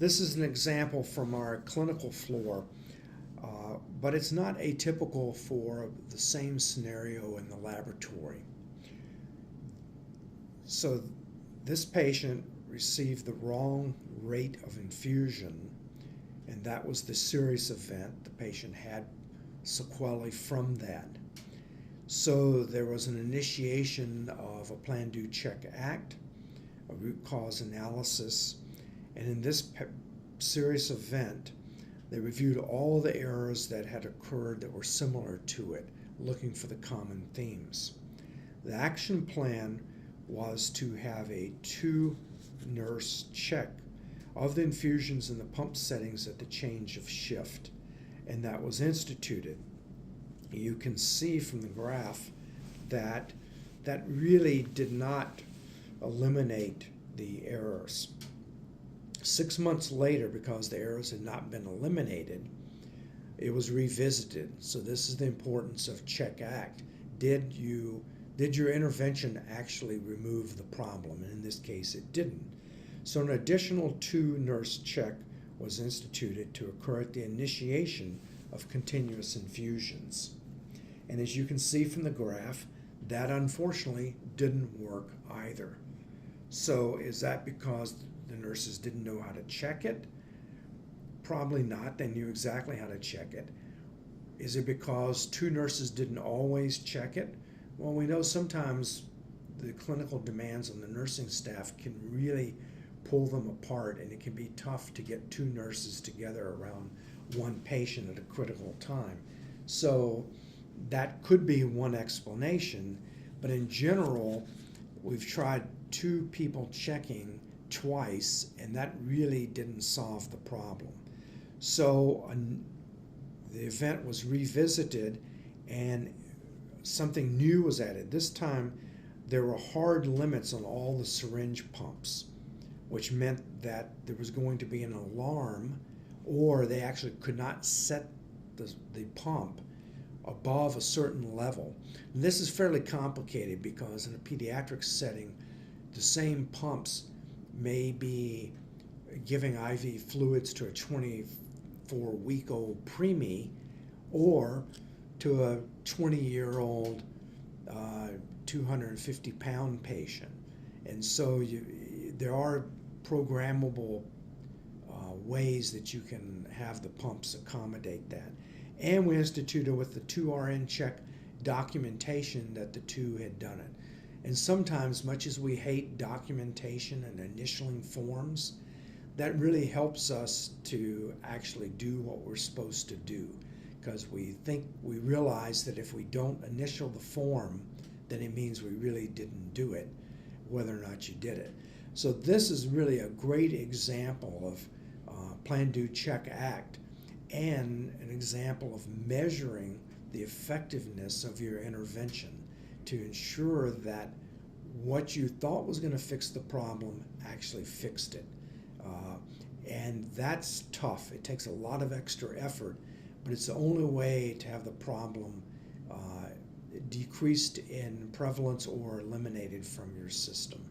This is an example from our clinical floor, but it's not atypical for the same scenario in the laboratory. So this patient received the wrong rate of infusion, and that was the serious event. The patient had sequelae from that. So there was an initiation of a Plan, Do, Check, Act, a root cause analysis, and in this serious event, they reviewed all the errors that had occurred that were similar to it, looking for the common themes. The action plan was to have a 2-nurse check of the infusions and the pump settings at the change of shift, and that was instituted. You can see from the graph that that really did not eliminate the errors. 6 months later, because the errors had not been eliminated, it was revisited. So this is the importance of check act. Did your intervention actually remove the problem? And in this case, it didn't. So an additional 2-nurse check was instituted to occur at the initiation of continuous infusions. And as you can see from the graph, that unfortunately didn't work either. So is that because the nurses didn't know how to check it? Probably not. They knew exactly how to check it. Is it because 2 nurses didn't always check it? Well, we know sometimes the clinical demands on the nursing staff can really pull them apart, and it can be tough to get 2 nurses together around one patient at a critical time. So that could be one explanation, but in general, we've tried 2 people checking twice, and that really didn't solve the problem. So the event was revisited, and something new was added. This time, there were hard limits on all the syringe pumps, which meant that there was going to be an alarm, or they actually could not set the pump above a certain level. And this is fairly complicated because in a pediatric setting, the same pumps may be giving IV fluids to a 24-week-old preemie or to a 20-year-old 250-pound patient. And so there are programmable ways that you can have the pumps accommodate that. And we instituted with the 2RN check documentation that the 2 had done it. And sometimes, much as we hate documentation and initialing forms, that really helps us to actually do what we're supposed to do, because we realize that if we don't initial the form, then it means we really didn't do it, whether or not you did it. So this is really a great example of Plan, Do, Check, Act, and an example of measuring the effectiveness of your intervention to ensure that what you thought was going to fix the problem actually fixed it. And that's tough. It takes a lot of extra effort, but it's the only way to have the problem decreased in prevalence or eliminated from your system.